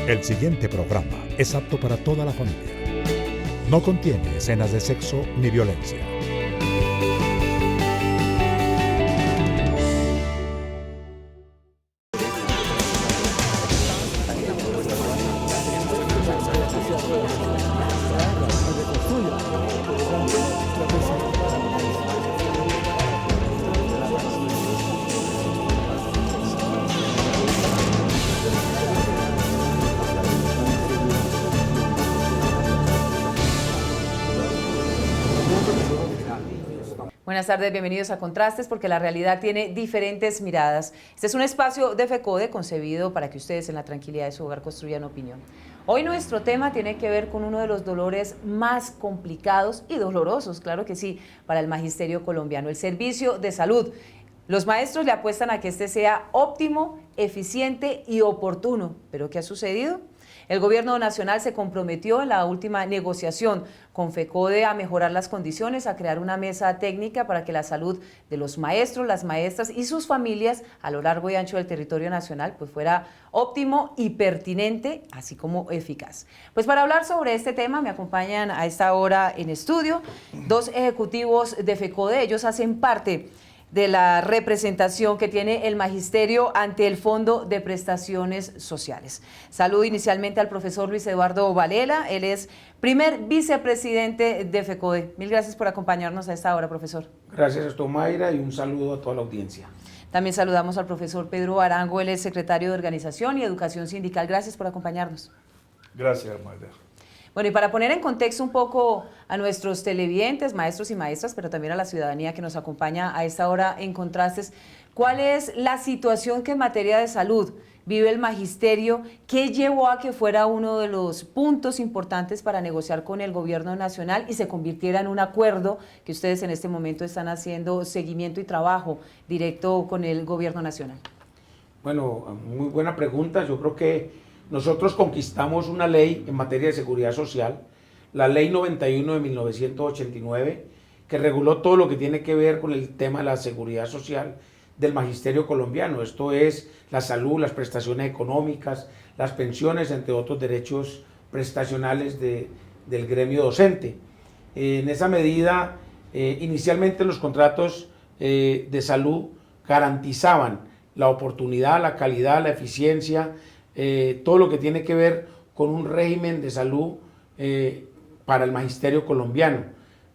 El siguiente programa es apto para toda la familia. No contiene escenas de sexo ni violencia. Buenas tardes, bienvenidos a Contrastes, porque la realidad tiene diferentes miradas. Este es un espacio de FECODE concebido para que ustedes en la tranquilidad de su hogar construyan opinión. Hoy nuestro tema tiene que ver con uno de los dolores más complicados y dolorosos, claro que sí, para el magisterio colombiano, el servicio de salud. Los maestros le apuestan a que este sea óptimo, eficiente y oportuno. ¿Pero qué ha sucedido? El gobierno nacional se comprometió en la última negociación con FECODE a mejorar las condiciones, a crear una mesa técnica para que la salud de los maestros, las maestras y sus familias a lo largo y ancho del territorio nacional pues fuera óptimo y pertinente, así como eficaz. Pues para hablar sobre este tema me acompañan a esta hora en estudio dos ejecutivos de FECODE. Ellos hacen parte de la representación que tiene el magisterio ante el Fondo de Prestaciones Sociales. Saludo inicialmente al profesor Luis Eduardo Valela, él es primer vicepresidente de FECODE. Mil gracias por acompañarnos a esta hora, profesor. Gracias, Mayra, y un saludo a toda la audiencia. También saludamos al profesor Pedro Arango, él es secretario de Organización y Educación Sindical. Gracias por acompañarnos. Gracias, Mayra. Bueno, y para poner en contexto un poco a nuestros televidentes, maestros y maestras, pero también a la ciudadanía que nos acompaña a esta hora en Contrastes, ¿cuál es la situación que en materia de salud vive el magisterio? ¿Qué llevó a que fuera uno de los puntos importantes para negociar con el gobierno nacional y se convirtiera en un acuerdo que ustedes en este momento están haciendo seguimiento y trabajo directo con el gobierno nacional? Bueno, muy buena pregunta. Yo creo que nosotros conquistamos una ley en materia de seguridad social, la Ley 91 de 1989, que reguló todo lo que tiene que ver con el tema de la seguridad social del magisterio colombiano. Esto es la salud, las prestaciones económicas, las pensiones, entre otros derechos prestacionales del gremio docente. En esa medida, inicialmente los contratos de salud garantizaban la oportunidad, la calidad, la eficiencia, todo lo que tiene que ver con un régimen de salud para el magisterio colombiano.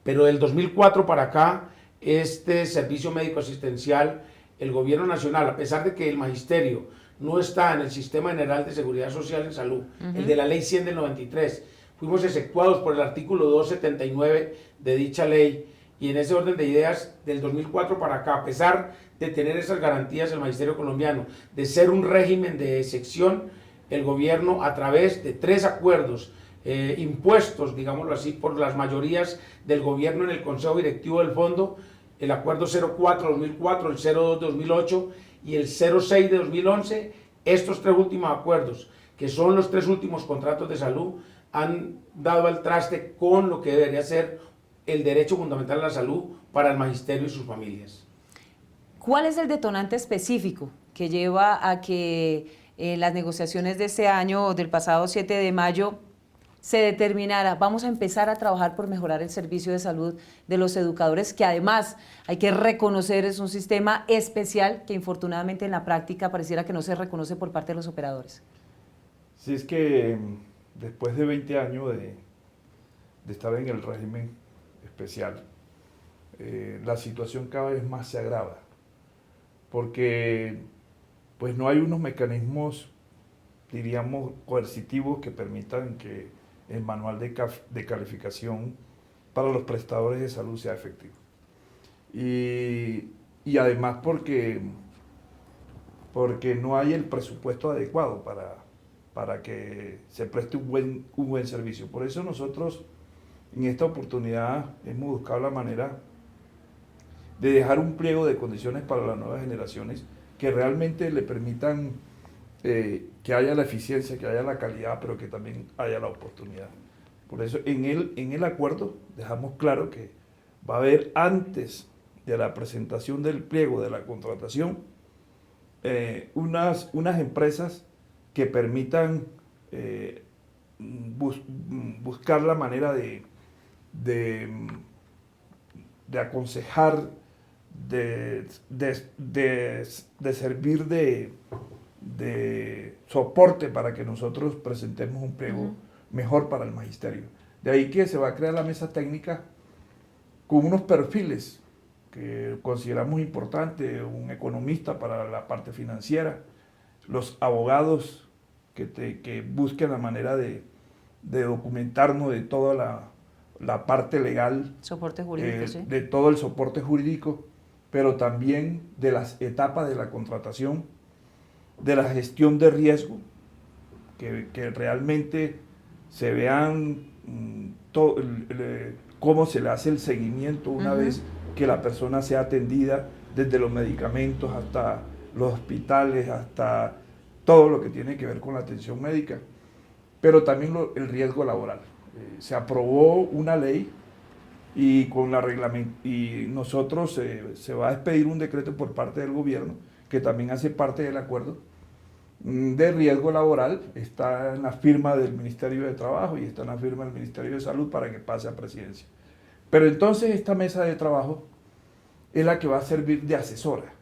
Pero del 2004 para acá, este servicio médico asistencial, el gobierno nacional, a pesar de que el magisterio no está en el Sistema General de Seguridad Social en Salud, el de la Ley 100 del 93, fuimos exceptuados por el artículo 279 de dicha ley, y en ese orden de ideas, del 2004 para acá, a pesar de tener esas garantías el magisterio colombiano, de ser un régimen de excepción, el gobierno a través de 3 acuerdos impuestos, digámoslo así, por las mayorías del gobierno en el Consejo Directivo del Fondo, el acuerdo 04-2004, el 02-2008 y el 06 de 2011, estos 3 últimos acuerdos, que son los 3 últimos contratos de salud, han dado al traste con lo que debería ser el derecho fundamental a la salud para el magisterio y sus familias. ¿Cuál es el detonante específico que lleva a que las negociaciones de este año, del pasado 7 de mayo, se determinara, vamos a empezar a trabajar por mejorar el servicio de salud de los educadores, que además hay que reconocer es un sistema especial que infortunadamente en la práctica pareciera que no se reconoce por parte de los operadores? Sí, es que después de 20 años de estar en el régimen especial, la situación cada vez más se agrava, porque pues no hay unos mecanismos, diríamos, coercitivos que permitan que el manual de calificación para los prestadores de salud sea efectivo. Y además porque no hay el presupuesto adecuado para que se preste un buen servicio. Por eso nosotros en esta oportunidad hemos buscado la manera de dejar un pliego de condiciones para las nuevas generaciones que realmente le permitan que haya la eficiencia, que haya la calidad, pero que también haya la oportunidad. Por eso en el acuerdo dejamos claro que va a haber, antes de la presentación del pliego de la contratación, unas empresas que permitan buscar la manera de aconsejar, de servir de soporte para que nosotros presentemos un pliego mejor para el magisterio. De ahí que se va a crear la mesa técnica con unos perfiles que consideramos importantes: un economista para la parte financiera, los abogados que busquen la manera de documentarnos de toda la parte legal, Soporte jurídico, sí. de todo el soporte jurídico, pero también de las etapas de la contratación, de la gestión de riesgo, que realmente se vean cómo se le hace el seguimiento una vez que la persona sea atendida, desde los medicamentos hasta los hospitales, hasta todo lo que tiene que ver con la atención médica, pero también el riesgo laboral. Se aprobó una ley y nosotros se va a expedir un decreto por parte del gobierno que también hace parte del acuerdo de riesgo laboral. Está en la firma del Ministerio de Trabajo y está en la firma del Ministerio de Salud para que pase a presidencia. Pero entonces esta mesa de trabajo es la que va a servir de asesora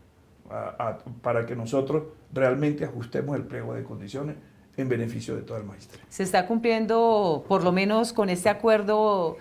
para que nosotros realmente ajustemos el pliego de condiciones en beneficio de todo el magisterio. ¿Se está cumpliendo, por lo menos con este acuerdo,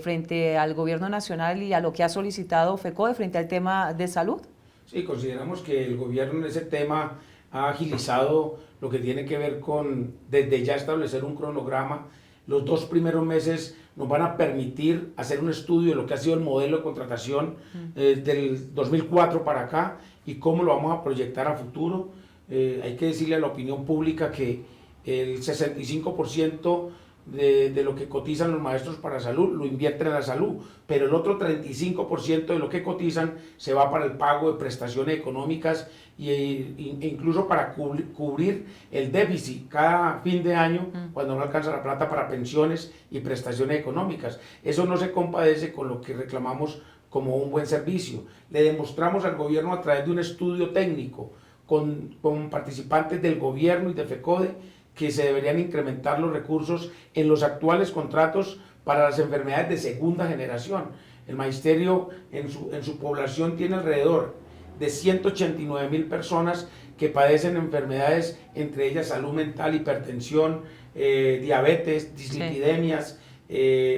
frente al gobierno nacional y a lo que ha solicitado FECODE frente al tema de salud? Sí, consideramos que el gobierno en ese tema ha agilizado lo que tiene que ver con, desde ya establecer un cronograma. Los 2 primeros meses nos van a permitir hacer un estudio de lo que ha sido el modelo de contratación del 2004 para acá y cómo lo vamos a proyectar a futuro. Hay que decirle a la opinión pública que el 65% de lo que cotizan los maestros para salud lo invierten en la salud, pero el otro 35% de lo que cotizan se va para el pago de prestaciones económicas e incluso para cubrir el déficit cada fin de año cuando no alcanza la plata para pensiones y prestaciones económicas. Eso no se compadece con lo que reclamamos como un buen servicio. Le demostramos al gobierno a través de un estudio técnico con participantes del gobierno y de FECODE que se deberían incrementar los recursos en los actuales contratos para las enfermedades de segunda generación. El magisterio en su población tiene alrededor de 189,000 personas que padecen enfermedades, entre ellas salud mental, hipertensión, diabetes, dislipidemias,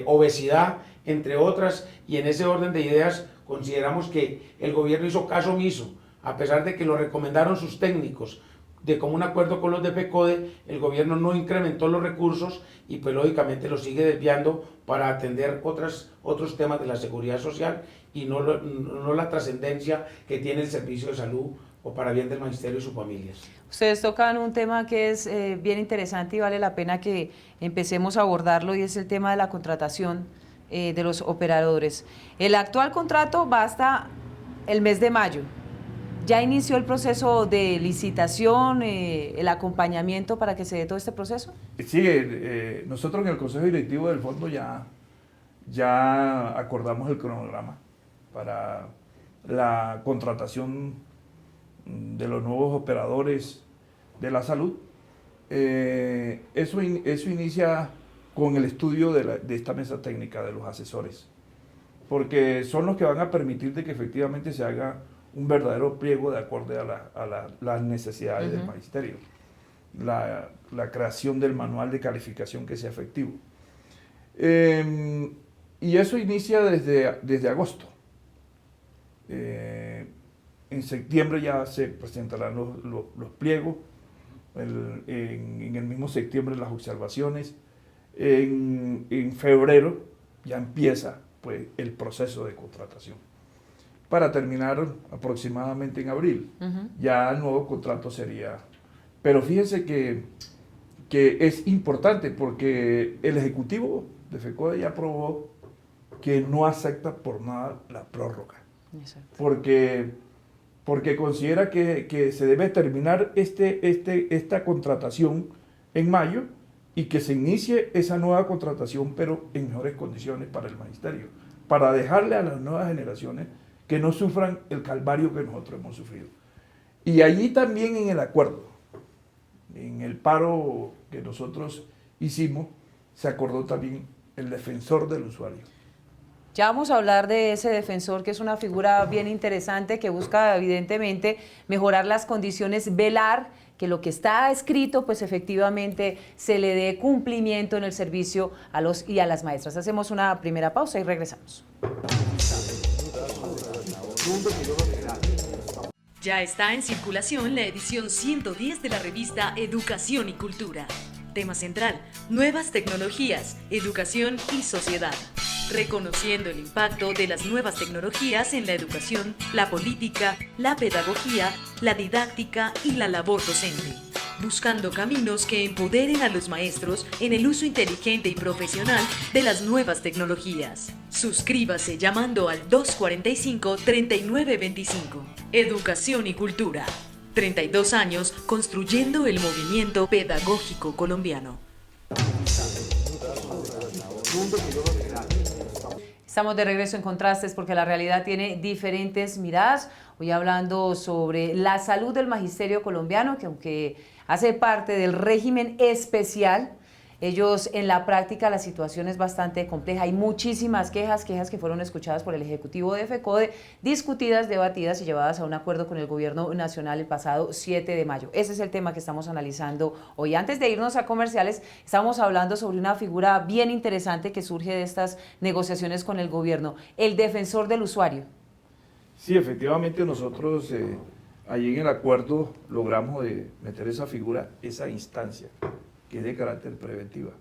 obesidad, entre otras, y en ese orden de ideas consideramos que el gobierno hizo caso omiso, a pesar de que lo recomendaron sus técnicos. De común acuerdo con los de FECODE, el gobierno no incrementó los recursos y pues lógicamente los sigue desviando para atender otros temas de la seguridad social y no la trascendencia que tiene el servicio de salud o para bien del magisterio y sus familias. Ustedes tocan un tema que es bien interesante y vale la pena que empecemos a abordarlo, y es el tema de la contratación de los operadores. El actual contrato va hasta el mes de mayo. ¿Ya inició el proceso de licitación, el acompañamiento para que se dé todo este proceso? Sí, nosotros en el Consejo Directivo del Fondo ya acordamos el cronograma para la contratación de los nuevos operadores de la salud. Eso inicia con el estudio de esta mesa técnica de los asesores, porque son los que van a permitir de que efectivamente se haga un verdadero pliego de acuerdo a las necesidades del magisterio, la creación del manual de calificación que sea efectivo. Y eso inicia desde agosto. En septiembre ya se presentarán los pliegos, en el mismo septiembre las observaciones, en febrero ya empieza pues, el proceso de contratación, para terminar aproximadamente en abril. Ya el nuevo contrato sería... Pero fíjense que es importante porque el Ejecutivo de FECODE ya aprobó que no acepta por nada la prórroga. Exacto. Porque considera que se debe terminar esta contratación en mayo y que se inicie esa nueva contratación, pero en mejores condiciones para el magisterio, para dejarle a las nuevas generaciones que no sufran el calvario que nosotros hemos sufrido. Y allí también en el acuerdo en el paro que nosotros hicimos, se acordó también el defensor del usuario. Ya vamos a hablar de ese defensor, que es una figura bien interesante que busca evidentemente mejorar las condiciones, velar que lo que está escrito pues efectivamente se le dé cumplimiento en el servicio a los y a las maestras. Hacemos una primera pausa y regresamos. Ya está en circulación la edición 110 de la revista Educación y Cultura. Tema central: nuevas tecnologías, educación y sociedad. Reconociendo el impacto de las nuevas tecnologías en la educación, la política, la pedagogía, la didáctica y la labor docente. Buscando caminos que empoderen a los maestros en el uso inteligente y profesional de las nuevas tecnologías. Suscríbase llamando al 245-3925. Educación y Cultura. 32 años construyendo el movimiento pedagógico colombiano. Estamos de regreso en Contrastes porque la realidad tiene diferentes miradas. Hoy hablando sobre la salud del magisterio colombiano, que aunque hace parte del régimen especial, ellos en la práctica la situación es bastante compleja. Hay muchísimas quejas que fueron escuchadas por el Ejecutivo de FECODE, discutidas, debatidas y llevadas a un acuerdo con el Gobierno Nacional el pasado 7 de mayo. Ese es el tema que estamos analizando hoy. Antes de irnos a comerciales, estamos hablando sobre una figura bien interesante que surge de estas negociaciones con el Gobierno, el defensor del usuario. Sí, efectivamente nosotros allí en el acuerdo logramos meter esa figura, esa instancia, que es de carácter preventiva.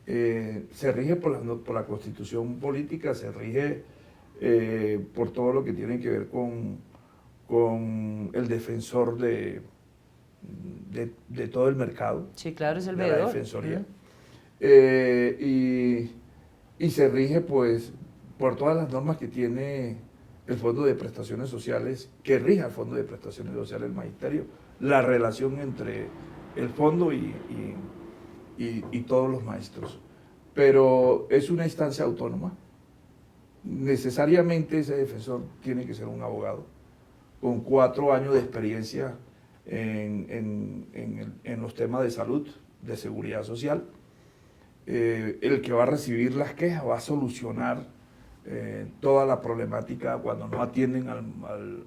Se rige por la Constitución política, se rige por todo lo que tiene que ver con el defensor de todo el mercado. Sí, claro, es el de la veedor. Defensoría. Y se rige pues por todas las normas que tiene el Fondo de Prestaciones Sociales, que rige el Fondo de Prestaciones Sociales del Magisterio, la relación entre el fondo y todos los maestros. Pero es una instancia autónoma. Necesariamente ese defensor tiene que ser un abogado con 4 años de experiencia en los temas de salud, de seguridad social. El que va a recibir las quejas va a solucionar toda la problemática cuando no atienden al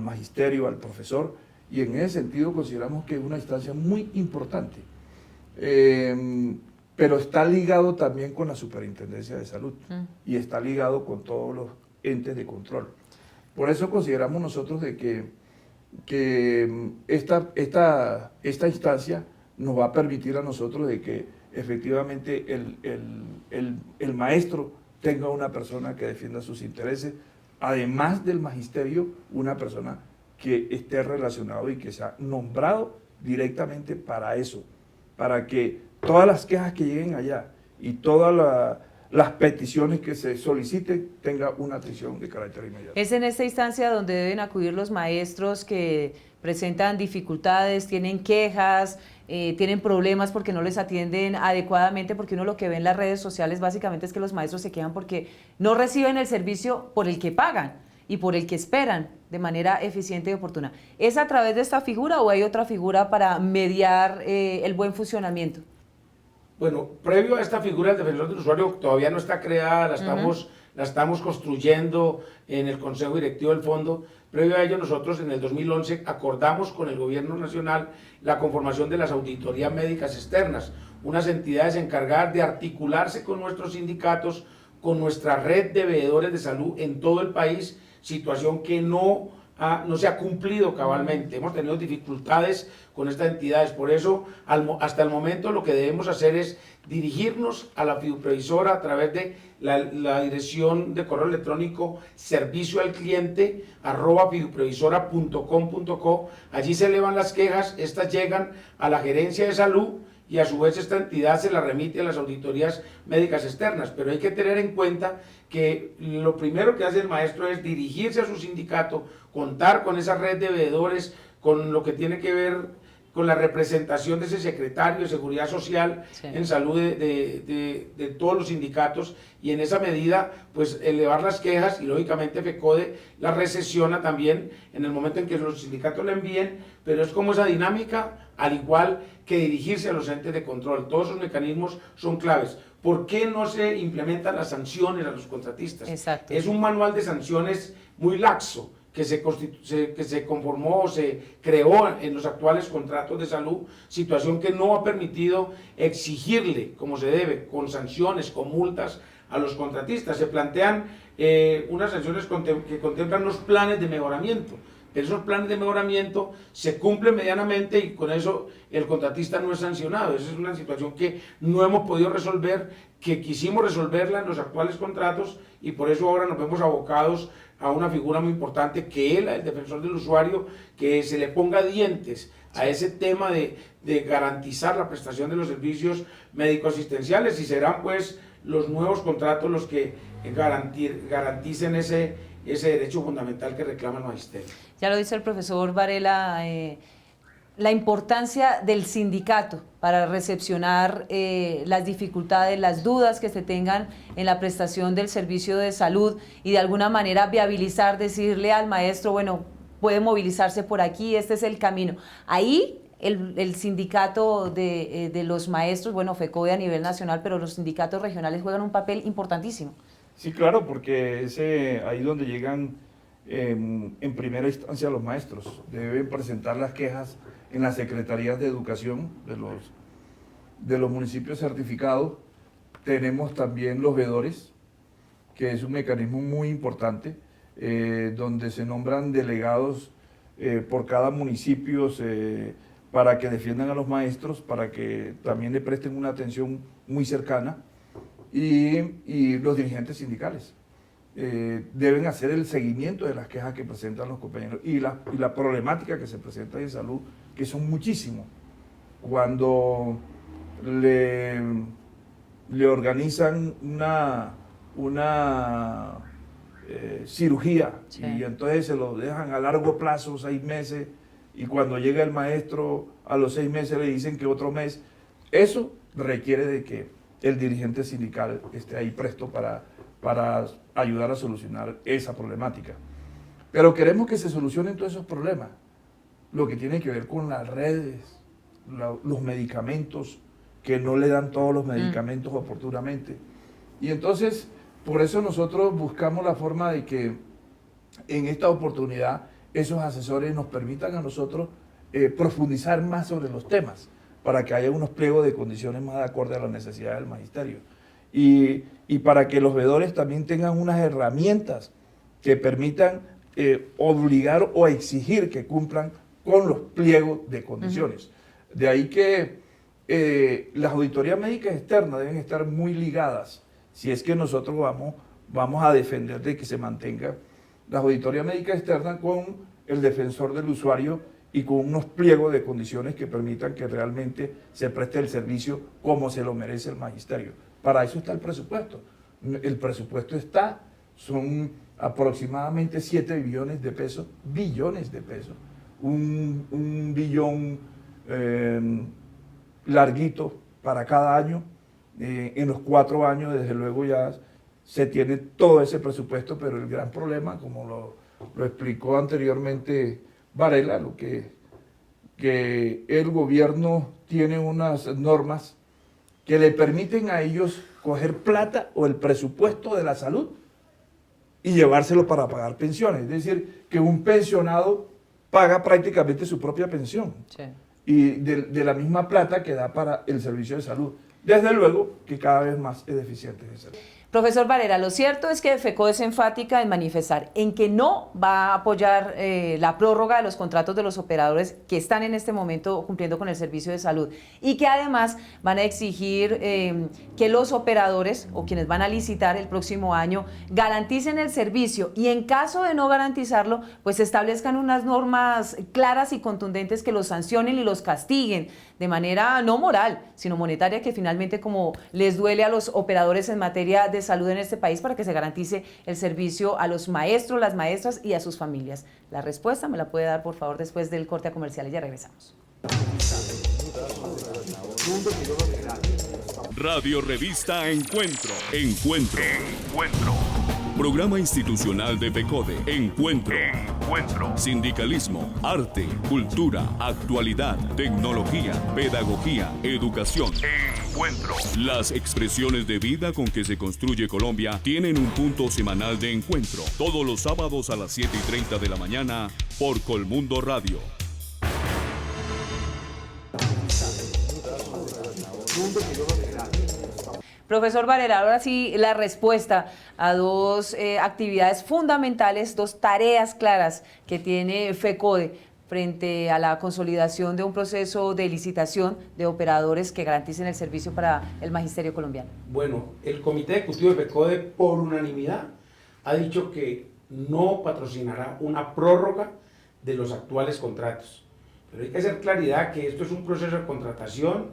magisterio, al profesor. Y en ese sentido consideramos que es una instancia muy importante, pero está ligado también con la Superintendencia de Salud y está ligado con todos los entes de control. Por eso consideramos nosotros de que esta instancia nos va a permitir a nosotros de que efectivamente el maestro tenga una persona que defienda sus intereses, además del magisterio, una persona que esté relacionado y que sea nombrado directamente para eso, para que todas las quejas que lleguen allá y todas las peticiones que se soliciten tenga una atención de carácter inmediato. Es en esta instancia donde deben acudir los maestros que presentan dificultades, tienen quejas, tienen problemas porque no les atienden adecuadamente, porque uno lo que ve en las redes sociales básicamente es que los maestros se quejan porque no reciben el servicio por el que pagan y por el que esperan de manera eficiente y oportuna. ¿Es a través de esta figura o hay otra figura para mediar el buen funcionamiento? Bueno, previo a esta figura del defensor del usuario todavía no está creada, la estamos construyendo en el Consejo Directivo del Fondo. Previo a ello, nosotros en el 2011 acordamos con el Gobierno Nacional la conformación de las auditorías médicas externas, unas entidades encargadas de articularse con nuestros sindicatos, con nuestra red de veedores de salud en todo el país, situación que no se ha cumplido cabalmente. Hemos tenido dificultades con estas entidades, por eso hasta el momento lo que debemos hacer es dirigirnos a la fiduprevisora a través de la dirección de correo electrónico servicioalcliente@fiduprevisora.com.co. Allí se elevan las quejas, estas llegan a la gerencia de salud y a su vez esta entidad se la remite a las auditorías médicas externas, pero hay que tener en cuenta que lo primero que hace el maestro es dirigirse a su sindicato, contar con esa red de veedores, con lo que tiene que ver con la representación de ese secretario de Seguridad Social en salud de todos los sindicatos, y en esa medida pues elevar las quejas, y lógicamente FECODE las recesiona también en el momento en que los sindicatos la envíen, pero es como esa dinámica, al igual que dirigirse a los entes de control. Todos esos mecanismos son claves. ¿Por qué no se implementan las sanciones a los contratistas? Exacto. Es un manual de sanciones muy laxo, que se conformó o se creó en los actuales contratos de salud, situación que no ha permitido exigirle como se debe, con sanciones, con multas a los contratistas. Se plantean unas sanciones que contemplan unos planes de mejoramiento, pero esos planes de mejoramiento se cumplen medianamente y con eso el contratista no es sancionado. Esa es una situación que no hemos podido resolver, que quisimos resolverla en los actuales contratos, y por eso ahora nos vemos abocados a una figura muy importante que es el defensor del usuario, que se le ponga dientes a ese tema de garantizar la prestación de los servicios médico-asistenciales, y serán pues los nuevos contratos los que garanticen ese derecho fundamental que reclama el magisterio. Ya lo dice el profesor Varela, la importancia del sindicato para recepcionar las dificultades, las dudas que se tengan en la prestación del servicio de salud, y de alguna manera viabilizar, decirle al maestro, bueno, puede movilizarse por aquí, este es el camino. Ahí el sindicato de los maestros, bueno, FECODE a nivel nacional, pero los sindicatos regionales juegan un papel importantísimo. Sí, claro, porque es ahí donde llegan en primera instancia los maestros. Deben presentar las quejas en las secretarías de educación de los municipios certificados. Tenemos también los veedores, que es un mecanismo muy importante, donde se nombran delegados por cada municipio para que defiendan a los maestros, para que también le presten una atención muy cercana, y los dirigentes sindicales. Deben hacer el seguimiento de las quejas que presentan los compañeros y la problemática que se presenta en salud, que son muchísimos. Cuando le organizan una cirugía, sí, y entonces se lo dejan a largo plazo, 6 meses, y cuando llega el maestro a los 6 meses le dicen que otro mes. Eso requiere de que el dirigente sindical esté ahí presto para ayudar a solucionar esa problemática. Pero queremos que se solucionen todos esos problemas, lo que tiene que ver con las redes, los medicamentos, que no le dan todos los medicamentos oportunamente. Y entonces, por eso nosotros buscamos la forma de que en esta oportunidad esos asesores nos permitan a nosotros profundizar más sobre los temas, para que haya unos pliegos de condiciones más de acuerdo a las necesidades del magisterio. Y para que los veedores también tengan unas herramientas que permitan obligar o exigir que cumplan con los pliegos de condiciones. De ahí que las auditorías médicas externas deben estar muy ligadas, si es que nosotros vamos a defender de que se mantenga la auditoría médica externa con el defensor del usuario y con unos pliegos de condiciones que permitan que realmente se preste el servicio como se lo merece el magisterio. Para eso está el presupuesto. El presupuesto son aproximadamente 7 billones de pesos, un billón larguito para cada año. En los 4 años, desde luego, ya se tiene todo ese presupuesto, pero el gran problema, como lo explicó anteriormente Varela, que el gobierno tiene unas normas que le permiten a ellos coger plata o el presupuesto de la salud y llevárselo para pagar pensiones. Es decir, que un pensionado paga prácticamente su propia pensión, sí, y de la misma plata que da para el servicio de salud. Desde luego que cada vez más es deficiente ese servicio. Profesor Varela, lo cierto es que FECODE es enfática en manifestar en que no va a apoyar la prórroga de los contratos de los operadores que están en este momento cumpliendo con el servicio de salud, y que además van a exigir que los operadores o quienes van a licitar el próximo año garanticen el servicio, y en caso de no garantizarlo, pues establezcan unas normas claras y contundentes que los sancionen y los castiguen de manera no moral, sino monetaria, que finalmente como les duele a los operadores en materia de salud en este país, para que se garantice el servicio a los maestros, las maestras y a sus familias. La respuesta me la puede dar, por favor, después del corte a comercial, y ya regresamos. Radio Revista Encuentro. Programa institucional de FECODE. Encuentro. Sindicalismo, arte, cultura, actualidad, tecnología, pedagogía, educación. Las expresiones de vida con que se construye Colombia tienen un punto semanal de encuentro. Todos los sábados a las 7:30 de la mañana por Colmundo Radio. Profesor Varela, ahora sí la respuesta a dos actividades fundamentales, dos tareas claras que tiene FECODE frente a la consolidación de un proceso de licitación de operadores que garanticen el servicio para el magisterio colombiano. Bueno, el Comité Ejecutivo de FECODE por unanimidad ha dicho que no patrocinará una prórroga de los actuales contratos. Pero hay que hacer claridad que esto es un proceso de contratación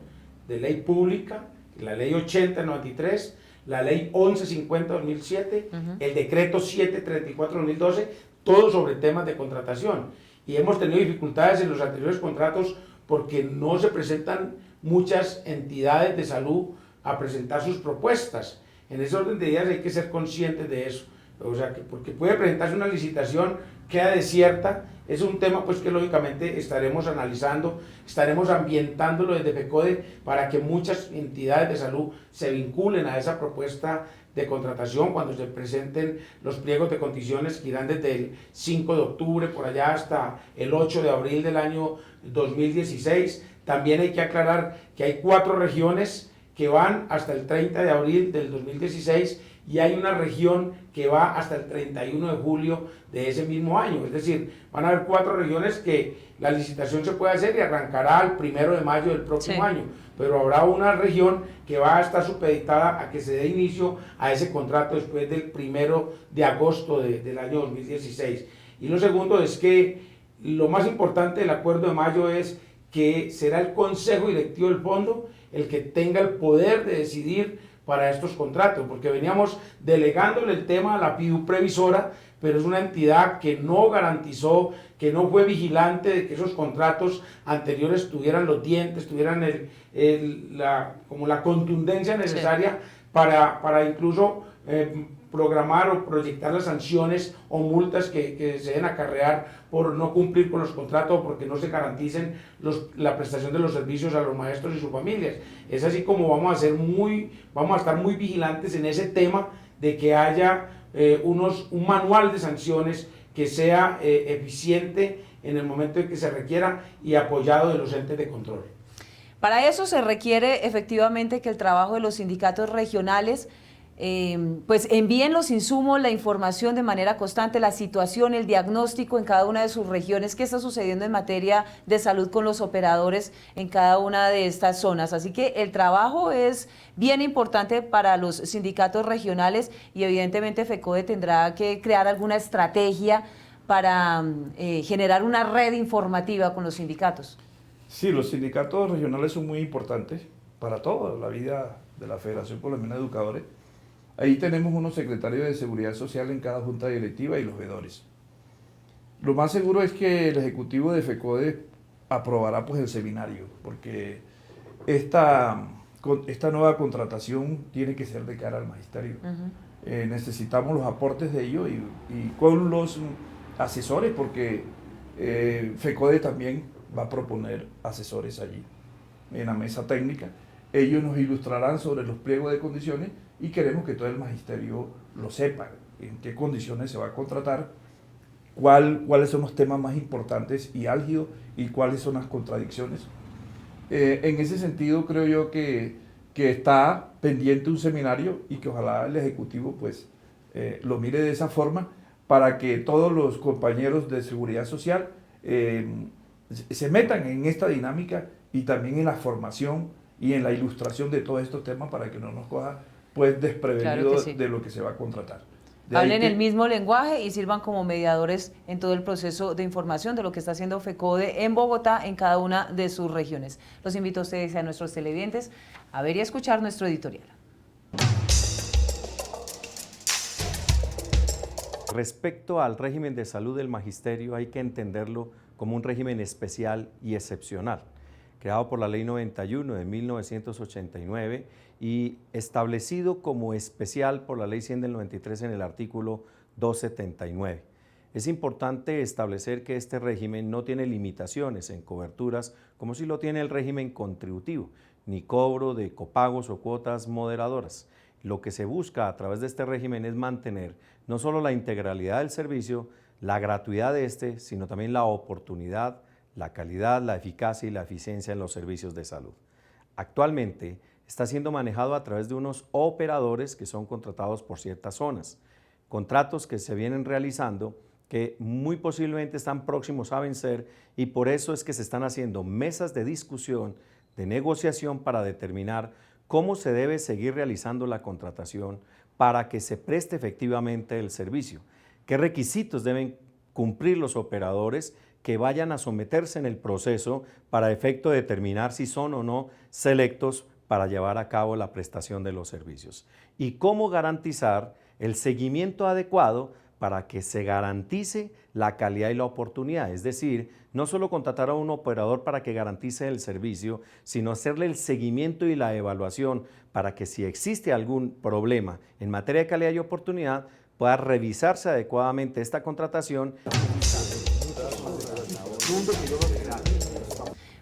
de ley pública, la ley 8093, la ley 1150-2007, el decreto 734-2012, todo sobre temas de contratación. Y hemos tenido dificultades en los anteriores contratos porque no se presentan muchas entidades de salud a presentar sus propuestas. En ese orden de ideas hay que ser conscientes de eso. O sea, que porque puede presentarse una licitación, queda desierta, es un tema pues que lógicamente estaremos analizando, estaremos ambientándolo desde FECODE para que muchas entidades de salud se vinculen a esa propuesta de contratación cuando se presenten los pliegos de condiciones que irán desde el 5 de octubre por allá hasta el 8 de abril del año 2016. También hay que aclarar que hay 4 regiones que van hasta el 30 de abril del 2016 y hay una región que va hasta el 31 de julio de ese mismo año. Es decir, van a haber 4 regiones que la licitación se puede hacer y arrancará el 1 de mayo del próximo año, pero habrá una región que va a estar supeditada a que se dé inicio a ese contrato después del 1 de agosto del año 2016. Y lo segundo es que lo más importante del acuerdo de mayo es que será el Consejo Directivo del Fondo el que tenga el poder de decidir para estos contratos, porque veníamos delegándole el tema a la PIDU previsora, pero es una entidad que no garantizó, que no fue vigilante de que esos contratos anteriores tuvieran los dientes, tuvieran como la contundencia necesaria para incluso programar o proyectar las sanciones o multas que se deben acarrear por no cumplir con los contratos o porque no se garanticen la prestación de los servicios a los maestros y sus familias. Es así como vamos a estar muy vigilantes en ese tema de que haya un manual de sanciones que sea eficiente en el momento en que se requiera y apoyado de los entes de control. Para eso se requiere efectivamente que el trabajo de los sindicatos regionales pues envíen los insumos, la información de manera constante, la situación, el diagnóstico en cada una de sus regiones, qué está sucediendo en materia de salud con los operadores en cada una de estas zonas. Así que el trabajo es bien importante para los sindicatos regionales y evidentemente FECODE tendrá que crear alguna estrategia para generar una red informativa con los sindicatos. Sí, los sindicatos regionales son muy importantes para toda la vida de la Federación Colombiana de Educadores. Ahí tenemos unos secretarios de Seguridad Social en cada junta directiva y los veedores. Lo más seguro es que el ejecutivo de FECODE aprobará pues el seminario, porque esta nueva contratación tiene que ser de cara al magisterio. Necesitamos los aportes de ellos y con los asesores, porque FECODE también va a proponer asesores allí en la mesa técnica. Ellos nos ilustrarán sobre los pliegos de condiciones y queremos que todo el magisterio lo sepa, en qué condiciones se va a contratar, cuáles son los temas más importantes y álgidos y cuáles son las contradicciones. En ese sentido creo yo que está pendiente un seminario y que ojalá el Ejecutivo pues lo mire de esa forma para que todos los compañeros de seguridad social se metan en esta dinámica y también en la formación y en la ilustración de todos estos temas para que no nos coja pues desprevenido de lo que se va a contratar. Hablen el mismo lenguaje y sirvan como mediadores en todo el proceso de información de lo que está haciendo FECODE en Bogotá, en cada una de sus regiones. Los invito a ustedes y a nuestros televidentes a ver y a escuchar nuestro editorial. Respecto al régimen de salud del magisterio, hay que entenderlo como un régimen especial y excepcional. creado por la Ley 91 de 1989 y establecido como especial por la Ley 100 del 93 en el artículo 279. Es importante establecer que este régimen no tiene limitaciones en coberturas como si lo tiene el régimen contributivo, ni cobro de copagos o cuotas moderadoras. Lo que se busca a través de este régimen es mantener no solo la integralidad del servicio, la gratuidad de este, sino también la oportunidad, la calidad, la eficacia y la eficiencia en los servicios de salud. Actualmente está siendo manejado a través de unos operadores que son contratados por ciertas zonas, contratos que se vienen realizando que muy posiblemente están próximos a vencer y por eso es que se están haciendo mesas de discusión, de negociación para determinar cómo se debe seguir realizando la contratación para que se preste efectivamente el servicio, qué requisitos deben cumplir los operadores que vayan a someterse en el proceso para efecto de determinar si son o no selectos para llevar a cabo la prestación de los servicios y cómo garantizar el seguimiento adecuado para que se garantice la calidad y la oportunidad, es decir, no solo contratar a un operador para que garantice el servicio, sino hacerle el seguimiento y la evaluación para que si existe algún problema en materia de calidad y oportunidad, pueda revisarse adecuadamente esta contratación.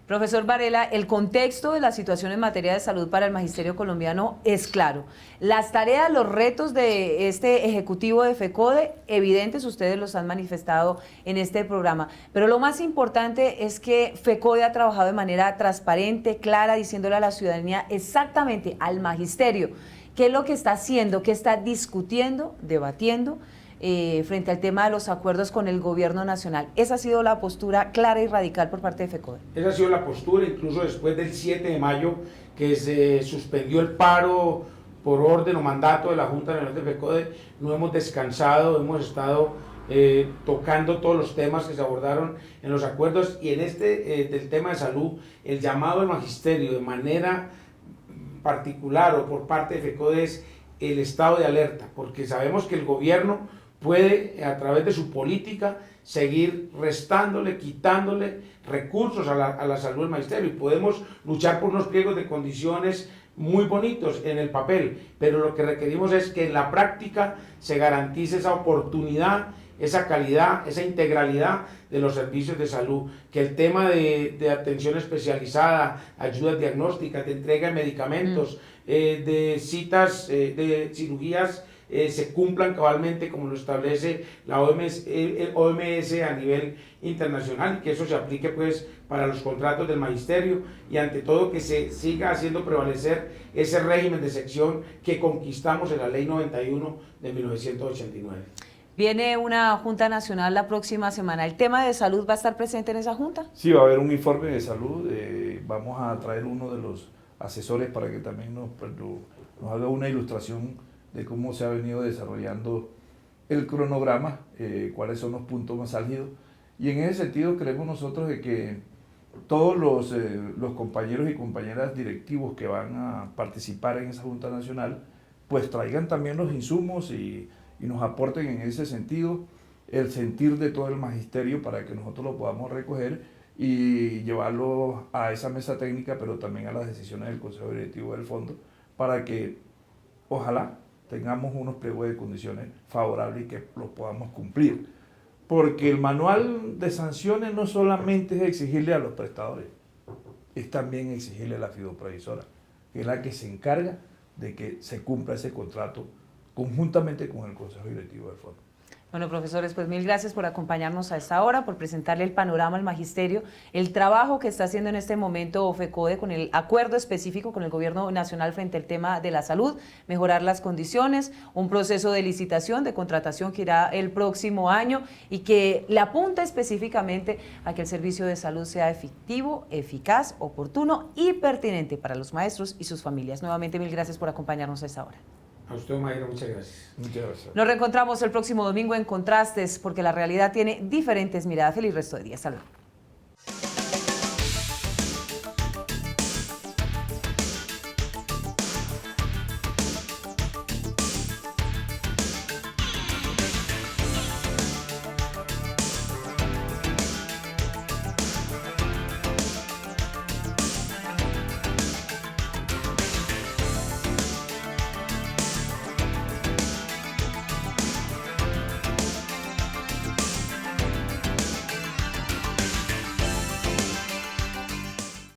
Profesor Varela, el contexto de la situación en materia de salud para el magisterio colombiano es claro. Las tareas, los retos de este ejecutivo de FECODE, evidentes, ustedes los han manifestado en este programa. Pero lo más importante es que FECODE ha trabajado de manera transparente, clara, diciéndole a la ciudadanía exactamente, al magisterio, qué es lo que está haciendo, qué está discutiendo, debatiendo, frente al tema de los acuerdos con el gobierno nacional. Esa ha sido la postura clara y radical por parte de FECODE. Esa ha sido la postura, incluso después del 7 de mayo, que se suspendió el paro por orden o mandato de la Junta Nacional de FECODE, no hemos descansado, hemos estado tocando todos los temas que se abordaron en los acuerdos y en del tema de salud, el llamado al magisterio de manera particular o por parte de FECODE es el estado de alerta, porque sabemos que el gobierno puede, a través de su política, seguir restándole, quitándole recursos a la salud del magisterio y podemos luchar por unos pliegos de condiciones muy bonitos en el papel, pero lo que requerimos es que en la práctica se garantice esa oportunidad, esa calidad, esa integralidad de los servicios de salud, que el tema de atención especializada, ayudas diagnósticas, de entrega de medicamentos, de citas, de cirugías, se cumplan cabalmente como lo establece la OMS a nivel internacional y que eso se aplique pues para los contratos del magisterio y ante todo que se siga haciendo prevalecer ese régimen de sección que conquistamos en la Ley 91 de 1989. Viene una Junta Nacional la próxima semana. ¿El tema de salud va a estar presente en esa Junta? Sí, va a haber un informe de salud. Vamos a traer uno de los asesores para que también nos haga una ilustración de cómo se ha venido desarrollando el cronograma, cuáles son los puntos más álgidos. Y en ese sentido creemos nosotros de que todos los compañeros y compañeras directivos que van a participar en esa Junta Nacional, pues traigan también los insumos y nos aporten en ese sentido el sentir de todo el magisterio para que nosotros lo podamos recoger y llevarlo a esa mesa técnica, pero también a las decisiones del Consejo Directivo del Fondo, para que ojalá tengamos unos pliegos de condiciones favorables y que los podamos cumplir. Porque el manual de sanciones no solamente es exigirle a los prestadores, es también exigirle a la fiduprevisora, que es la que se encarga de que se cumpla ese contrato conjuntamente con el Consejo Directivo del Fondo. Bueno, profesores, pues mil gracias por acompañarnos a esta hora, por presentarle el panorama al magisterio, el trabajo que está haciendo en este momento FECODE con el acuerdo específico con el gobierno nacional frente al tema de la salud, mejorar las condiciones, un proceso de licitación, de contratación que irá el próximo año y que le apunta específicamente a que el servicio de salud sea efectivo, eficaz, oportuno y pertinente para los maestros y sus familias. Nuevamente, mil gracias por acompañarnos a esta hora. A usted, Mayra, muchas gracias. Muchas gracias. Nos reencontramos el próximo domingo en Contrastes, porque la realidad tiene diferentes miradas. Feliz resto de día. Hasta luego.